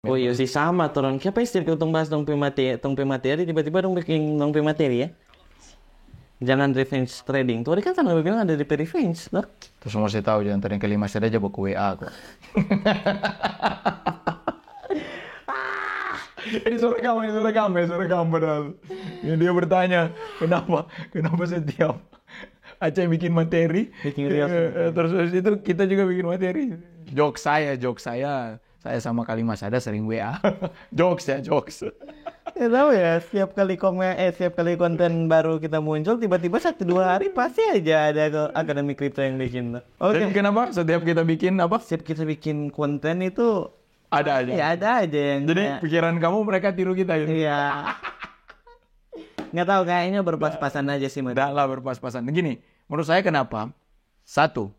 Oh iya sih sama turun. Siapa istilah kita bahas tong pemateri tiba-tiba dong bikin tong pemateri ya. Jangan revenge trading. Tuh tadi kan sama bilang ada di revenge, loh. Terus semua saya tahu jangan tadi kelima saya aja buku WA kok. Ini suara kamu padahal. Ini dia bertanya, kenapa setiap Aceh bikin materi, terus itu kita juga bikin materi. Jokes saya sama Kalimas ada sering WA. jokes. Ya tahu ya, setiap kali konten baru kita muncul, tiba-tiba 1-2 hari pasti aja ada akademi kripto yang bikin. Oke. Kenapa? Setiap kita bikin apa? Setiap kita bikin konten itu ada aja. Ya ada aja yang. Jadi pikiran kamu mereka tiru kita gitu. Iya. Nggak tahu kayaknya berpas-pasan aja sih. Enggak lah berpas-pasan. Gini, menurut saya kenapa? Satu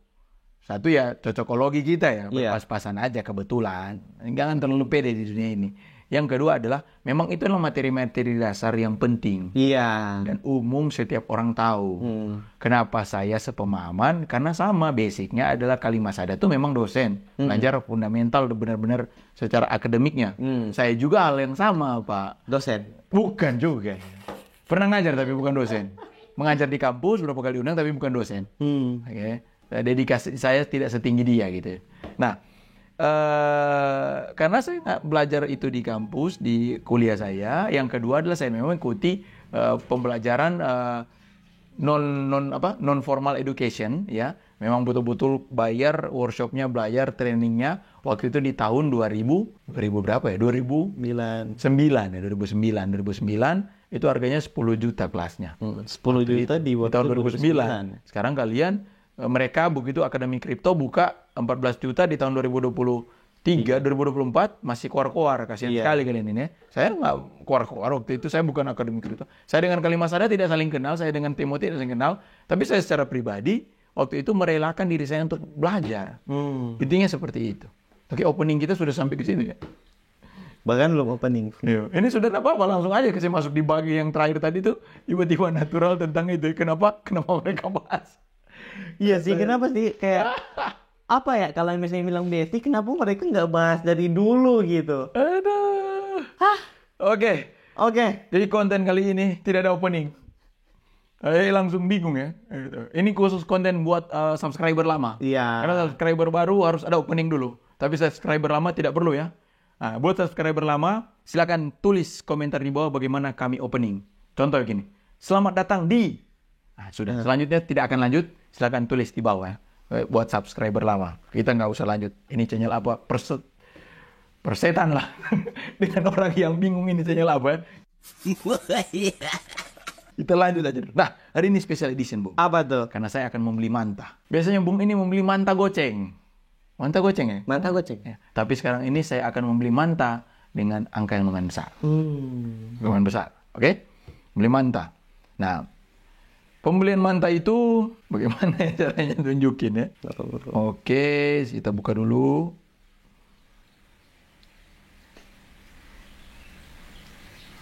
ya cocokologi kita ya, berpas-pasan aja kebetulan. Jangan terlalu pede di dunia ini. Yang kedua adalah memang itu adalah materi-materi dasar yang penting. Iya. Dan umum setiap orang tahu. Kenapa saya sepemahaman? Karena sama basicnya adalah Kalimas Sada itu memang dosen. Belajar fundamental benar-benar secara akademiknya. Saya juga hal yang sama, Pak. Dosen? Bukan juga. Pernah ngajar tapi bukan dosen. Mengajar di kampus berapa kali undang tapi bukan dosen. Oke. Dedikasi saya tidak setinggi dia gitu. Nah, karena saya belajar itu di kampus, di kuliah saya. Yang kedua adalah saya memang mengikuti pembelajaran non formal education ya. Memang betul-betul bayar workshopnya, bayar trainingnya. Waktu itu di tahun 2000 berapa ya? 2009 ya, 2009 itu harganya 10 juta kelasnya. 10 juta di tahun 2009. Sekarang mereka begitu akademi kripto buka 14 juta di tahun 2023, 2024 masih keluar-keluar. Kasihan sekali kalian ini ya. Saya nggak keluar-keluar waktu itu, saya bukan akademi kripto. Saya dengan Kalimas Sada tidak saling kenal, saya dengan Timothy tidak saling kenal. Tapi saya secara pribadi, waktu itu merelakan diri saya untuk belajar. Intinya seperti itu. Oke, opening kita sudah sampai ke situ ya. Bahkan belum opening. Ini sudah apa-apa, langsung aja saya masuk di bagi yang terakhir tadi tuh, tiba-tiba natural tentang itu. Kenapa mereka bahas? Iya sih, kenapa sih kayak apa ya kalau misalnya bilang basic, kenapa mereka nggak bahas dari dulu gitu? Aduh. Oke. Jadi konten kali ini tidak ada opening. Langsung bingung ya. Ini khusus konten buat subscriber lama. Iya. Karena subscriber baru harus ada opening dulu. Tapi subscriber lama tidak perlu ya. Nah, buat subscriber lama, silakan tulis komentar di bawah bagaimana kami opening. Contoh gini. Selamat datang di. Nah, sudah. Selanjutnya tidak akan lanjut. Silakan tulis di bawah ya. Buat subscriber lama. Kita nggak usah lanjut. Ini channel apa? Persetan lah. Dengan orang yang bingung ini channel apa. Kita lanjut aja. Nah, hari ini special edition, Bung. Apa tuh? Karena saya akan membeli manta. Biasanya Bung ini membeli manta goceng. Manta goceng ya? Manta goceng. Ya. Tapi sekarang ini saya akan membeli manta dengan angka yang lumayan besar. Lumayan besar. Oke? Beli manta. Nah, pembelian manta itu bagaimana ya caranya tunjukin ya? Oke, kita buka dulu.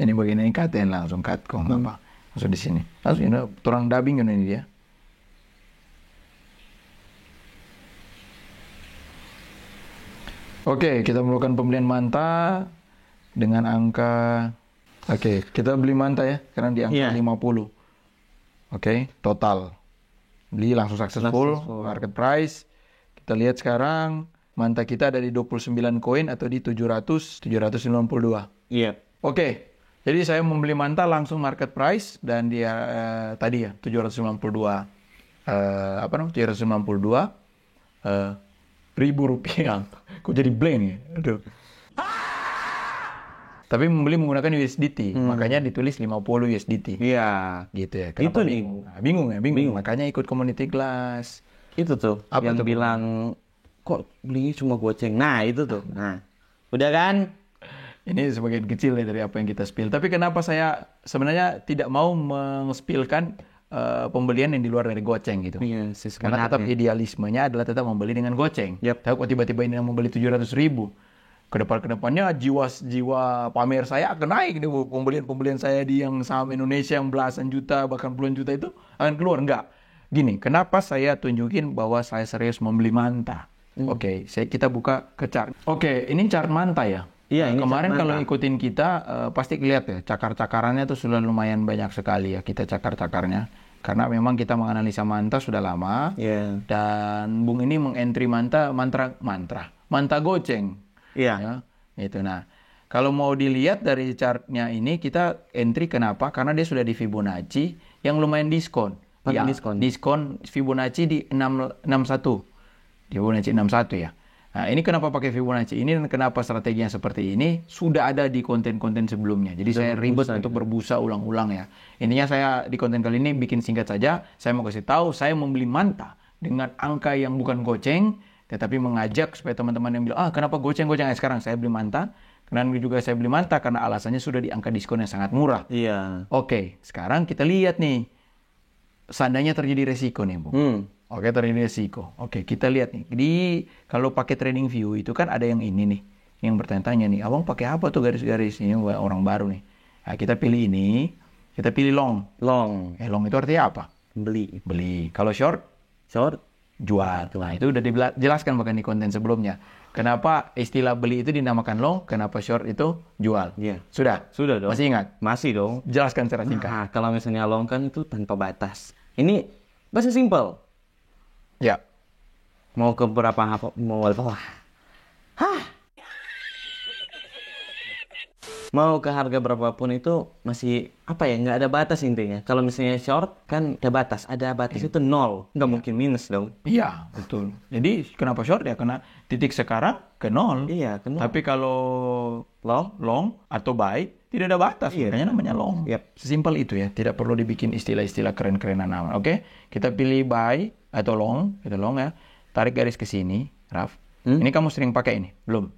Ini bagian ini katen langsung cut kok apa? Langsung di sini. Langsung ini turang dubbing ini dia. Oke, kita melakukan pembelian manta dengan angka. Oke, kita beli manta ya, sekarang di angka 50. Oke, total. Beli langsung successful, market price. Kita lihat sekarang manta kita ada di 29 koin atau di 792. Iya. Oke. Jadi saya membeli manta langsung market price dan dia tadi ya 792 ribu rupiah. Kok jadi blank ya? Aduh. Tapi membeli menggunakan USDT, makanya ditulis 50 USDT. Iya. Gitu ya. Kenapa Itu nih. Bingung ya, bingung. Makanya ikut community class. Itu tuh Apa yang tuh? bilang kok beli cuma goceng. Nah, itu tuh. Nah. Udah kan? Ini sebagian kecil ya dari apa yang kita spill. Tapi kenapa saya sebenarnya tidak mau meng-spillkan pembelian yang di luar dari goceng gitu. Iya, Karena tetap idealismenya adalah tetap membeli dengan goceng. Tapi kok tiba-tiba ini membeli 700 ribu. Kedepannya jiwa pamer saya akan naik nih. Pembelian saya di yang saham Indonesia yang belasan juta bahkan puluhan juta itu akan keluar. Enggak. Gini, kenapa saya tunjukin bahwa saya serius membeli manta? Oke, kita buka ke chart. Oke, ini chart manta ya. Iya, ini Kemarin chart kalau manta. ikutin kita pasti lihat ya cakar-cakarannya tuh sudah lumayan banyak sekali ya kita cakar-cakarnya. Karena memang kita menganalisa manta sudah lama Iya. dan Bung ini mengentry manta goceng. Iya. Ya, itu. Nah, kalau mau dilihat dari chartnya ini kita entry kenapa? Karena dia sudah di Fibonacci yang lumayan diskon. Pakai Ya, diskon. diskon Fibonacci di 661. Di Fibonacci 61 ya. Nah, ini kenapa pakai Fibonacci ini dan kenapa strateginya seperti ini sudah ada di konten-konten sebelumnya. Jadi saya ribet untuk berbusa ulang-ulang ya. Intinya saya di konten kali ini bikin singkat saja. Saya mau kasih tahu saya membeli manta dengan angka yang bukan goceng, tetapi mengajak supaya teman-teman yang bilang, kenapa goceng-goceng? Sekarang saya beli manta. Kenapa juga saya beli manta? Karena alasannya sudah di angka diskon yang sangat murah. Iya. Oke, sekarang kita lihat nih. Seandainya terjadi resiko nih, Bu. Oke, terjadi resiko. Oke, kita lihat nih. Kalau pakai trading view itu kan ada yang ini nih. Yang bertanya-tanya nih, abang pakai apa tuh garis-garis ini orang baru nih. Nah, kita pilih ini. Kita pilih long. Long. Long itu artinya apa? Beli. Beli. Kalau short? Short. Jual. Nah, itu udah dijelaskan bahkan di konten sebelumnya. Kenapa istilah beli itu dinamakan long? Kenapa short itu jual? Iya. Sudah? Sudah dong. Masih ingat? Masih dong. Jelaskan secara singkat. Nah, kalau misalnya long kan itu tanpa batas. Ini bahasa simpel. Ya. Mau ke berapa mau apa? Mau ke harga berapapun itu masih apa ya, nggak ada batas intinya. Kalau misalnya short kan ada batas itu nol, nggak mungkin minus dong. Iya, betul. Jadi kenapa short ya? Karena titik sekarang ke nol. Iya, ke nol. Tapi kalau long atau buy tidak ada batas. Iya. Makanya namanya long. Yap. Sesimpel itu ya. Tidak perlu dibikin istilah-istilah keren-kerenan amat. Oke, kita pilih buy atau long. Itu long ya. Tarik garis ke sini, Raf. Ini kamu sering pakai ini? Belum?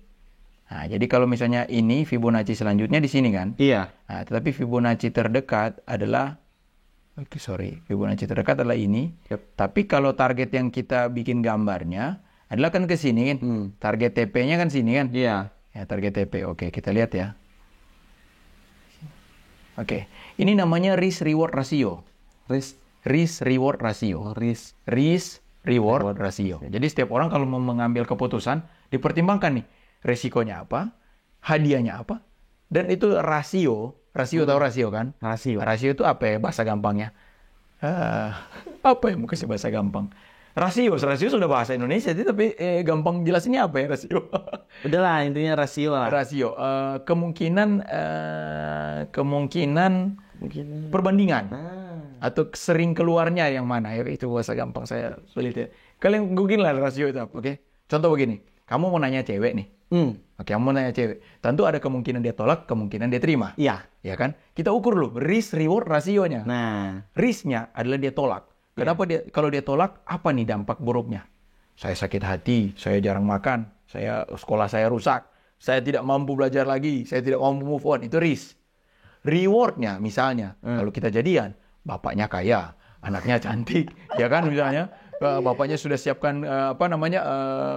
Nah, jadi kalau misalnya ini Fibonacci selanjutnya di sini kan? Iya. Nah, tetapi Fibonacci terdekat adalah Fibonacci terdekat adalah ini. Yep. Tapi kalau target yang kita bikin gambarnya adalah kan ke sini kan? Target TP-nya kan sini kan? Iya. Ya, target TP. Oke, kita lihat ya. Oke. Ini namanya risk reward ratio. Risk reward ratio. Risk reward ratio. Jadi setiap orang kalau mau mengambil keputusan dipertimbangkan nih resikonya apa, hadiahnya apa, dan itu rasio tahu rasio kan? Rasio itu apa ya bahasa gampangnya? Apa yang mau kasih bahasa gampang? Rasio sudah bahasa Indonesia, tapi gampang jelasinnya apa ya rasio? Udahlah, intinya rasio lah. Rasio, kemungkinan perbandingan atau sering keluarnya yang mana ya, itu bahasa gampang saya sulit ya. Kalian google lah rasio itu apa, oke? Contoh begini, kamu mau nanya cewek nih. Oke, kamu mau nanya cewek. Tentu ada kemungkinan dia tolak, kemungkinan dia terima. Iya. Ya kan? Kita ukur loh risk reward rasionya. Nah, Risknya adalah dia tolak. Kenapa kalau dia tolak, apa nih dampak buruknya? Saya sakit hati, saya jarang makan, sekolah saya rusak, saya tidak mampu belajar lagi, saya tidak mampu move on. Itu risk. Rewardnya misalnya, kalau kita jadian, bapaknya kaya, anaknya cantik, ya kan misalnya, bapaknya sudah siapkan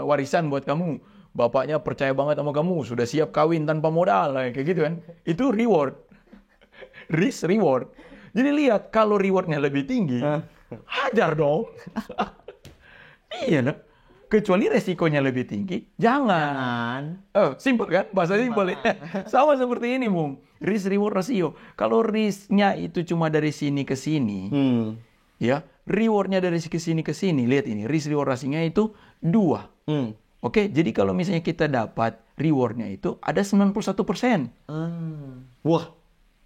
warisan buat kamu. Bapaknya percaya banget sama kamu, sudah siap kawin tanpa modal, kayak gitu kan. Itu reward. Risk reward. Jadi lihat, kalau rewardnya lebih tinggi, hajar dong. Iya, no? Kecuali resikonya lebih tinggi, jangan. Simpel kan? Bahasa simpel. Sama seperti ini, Bung. Risk reward ratio. Kalau risknya itu cuma dari sini ke sini, ya, rewardnya dari sini ke sini. Lihat ini, risk reward rasionya itu 2. Oke, jadi kalau misalnya kita dapat rewardnya itu ada 91%. wah,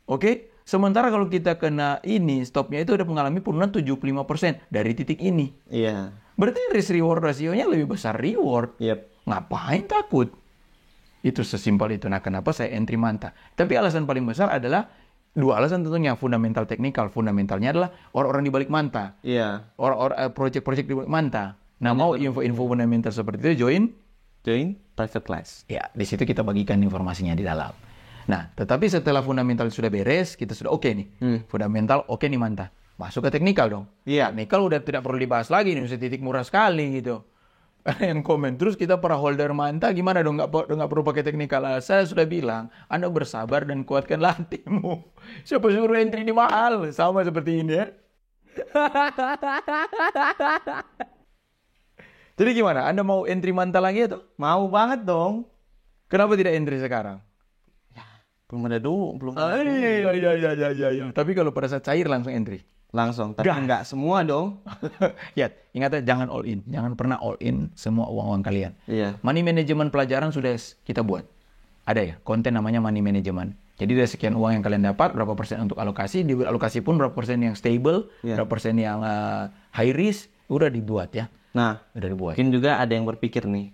Oke, sementara kalau kita kena ini, stopnya itu ada mengalami penurunan 75% dari titik ini. iya. Berarti risk reward rasionya lebih besar reward. Yep. Ngapain takut? Itu sesimpel itu. Nah, kenapa saya entry manta? Tapi alasan paling besar adalah 2 alasan tentunya. Fundamental teknikal. Fundamentalnya adalah orang-orang di balik manta. Iya. Orang-orang project-project di balik manta. Nah, mau info-info fundamental seperti itu, join Private class. ya, di situ kita bagikan informasinya di dalam. Nah, tetapi setelah fundamental sudah beres, kita sudah oke nih. Fundamental oke nih manta. Masuk ke teknikal dong. Iya. Teknikal udah tidak perlu dibahas lagi nih, titik murah sekali gitu. Yang komen terus kita para holder manta gimana dong, nggak perlu pakai teknikal. Saya sudah bilang, Anda bersabar dan kuatkanlah hatimu. Siapa suruh entry ini mahal? Sama seperti ini ya. Jadi gimana? Anda mau entry manta lagi atau? Mau banget dong. Kenapa tidak entry sekarang? Belum ada dulu, belum Ah, ada. iya. Tapi kalau pada saat cair langsung entry. Langsung, tapi nggak semua dong. Ya, ingat ya, jangan all in. Jangan pernah all in semua uang-uang kalian. Iya. Money management pelajaran sudah kita buat. Ada ya, konten namanya money management. Jadi dari sekian uang yang kalian dapat, berapa persen untuk alokasi, di alokasi pun berapa persen yang stable, Iya. berapa persen yang high risk, udah dibuat ya. Nah, Udah dibuat. mungkin juga ada yang berpikir nih.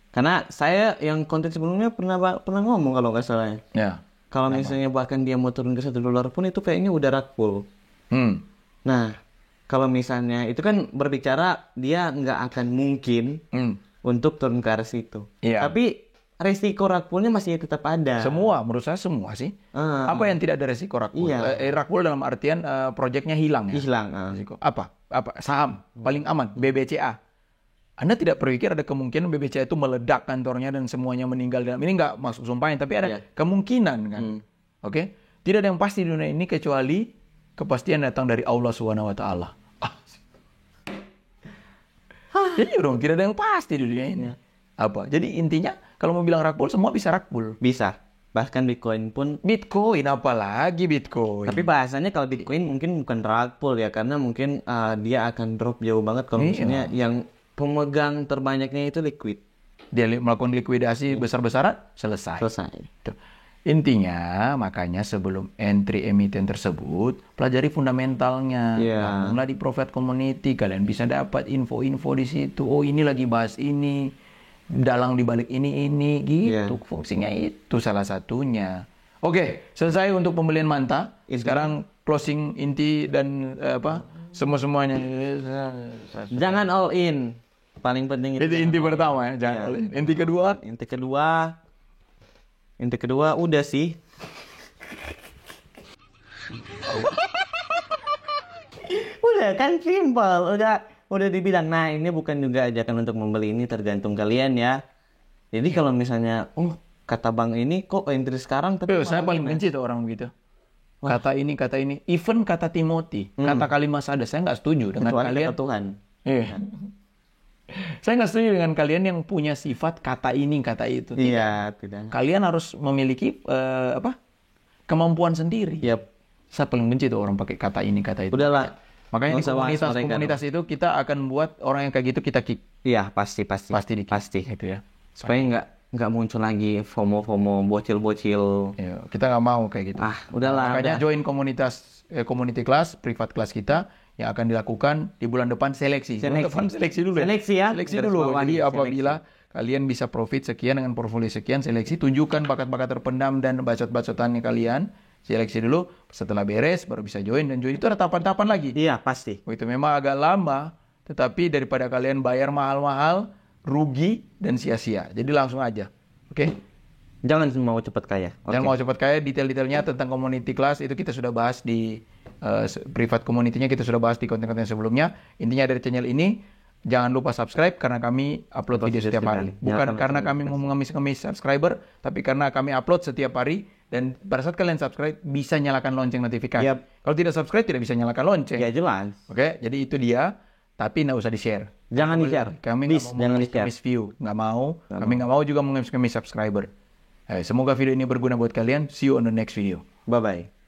Karena saya yang konten sebelumnya pernah ngomong kalau nggak salah. Ya. Kalau misalnya bahkan dia mau turun ke $1 pun itu kayaknya udah rakpul. Nah, kalau misalnya itu kan berbicara dia nggak akan mungkin untuk turun ke arah situ. Iya. Tapi resiko rakpulnya masih tetap ada. Semua, menurut saya semua sih. Apa yang tidak ada resiko rakpul? Iya. Rakpul dalam artian proyeknya hilang ya. Hilang. Risiko. Apa? Saham paling aman, BBCA. Anda tidak berpikir ada kemungkinan BBCA itu meledak kantornya dan semuanya meninggal dalam ini nggak masuk sumpahin, tapi ada Iya. kemungkinan kan. Oke? Tidak ada yang pasti di dunia ini kecuali kepastian datang dari Allah Subhanahu wa taala. Jadi dong, tidak ada yang pasti di dunia ini. Apa? Jadi intinya kalau mau bilang rakpul semua bisa rakpul. Bisa. Bahkan Bitcoin pun. Bitcoin apalagi Bitcoin. Tapi bahasanya kalau Bitcoin mungkin bukan rakpul ya, karena mungkin dia akan drop jauh banget kalau misalnya yang pemegang terbanyaknya itu liquid. Dia melakukan likuidasi besar-besaran, selesai. Tuh. Intinya, makanya sebelum entry emiten tersebut, pelajari fundamentalnya. Iya. Gabunglah di private community, kalian bisa dapat info-info di situ. Oh, ini lagi bahas ini, dalang di balik ini, gitu. Iya. Fungsinya itu salah satunya. Oke, selesai untuk pembelian Manta. Sekarang closing inti dan semua-semuanya. Jangan all in. Paling penting Itu inti pertama ya, jangan all in. Inti kedua, Inti kedua udah sih. Udah kan simpel, udah dibilang. Nah, ini bukan juga ajakan untuk membeli, ini tergantung kalian ya. Jadi kalau misalnya, kata bang ini kok entry sekarang tapi saya paling benci tuh orang begitu. Kata ini, even kata Timothy, kata kalimat sada, saya nggak setuju dengan kecuali kalian. kata Tuhan. Iya. Saya nggak setuju dengan kalian yang punya sifat kata ini, kata itu. Iya, tidak. Kalian harus memiliki kemampuan sendiri. Yap. Saya paling benci tuh orang pakai kata ini, kata itu. Udahlah. Makanya di Nggak usah bahas mereka komunitas itu kita akan buat orang yang kayak gitu kita kick. Iya, pasti. Pasti gitu ya. Supaya nggak muncul lagi FOMO, bocil-bocil. Ya, kita nggak mau kayak gitu. Udahlah. Makanya join komunitas community class, private class kita yang akan dilakukan di bulan depan seleksi. Bulan depan seleksi dulu ya. Seleksi ya. Seleksi dulu. Jadi apabila kalian bisa profit sekian dengan portfolio sekian, seleksi, tunjukkan bakat-bakat terpendam dan bacot-bacotannya kalian. Seleksi dulu, setelah beres baru bisa join, dan join itu ada tahapan-tahapan lagi. Iya, pasti. Itu memang agak lama, tetapi daripada kalian bayar mahal-mahal, rugi dan sia-sia. Jadi langsung aja. Oke? Jangan mau cepat kaya. Jangan mau cepat kaya, detail-detailnya tentang community class itu kita sudah bahas di private community-nya, kita sudah bahas di konten-konten sebelumnya. Intinya dari channel ini, jangan lupa subscribe karena kami upload video setiap hari. Bukan karena kami mau mengemis-ngemis subscriber, tapi karena kami upload setiap hari. Dan pada saat kalian subscribe, bisa nyalakan lonceng notifikasi. Yap. Kalau tidak subscribe, tidak bisa nyalakan lonceng. Ya jelas. Oke, jadi itu dia. Tapi nggak usah di-share. Jangan di-share. Kami Please, jangan di-share. mengemis view. Nggak mau. Kami nggak mau juga mengemis subscriber. Semoga video ini berguna buat kalian. See you on the next video. Bye-bye.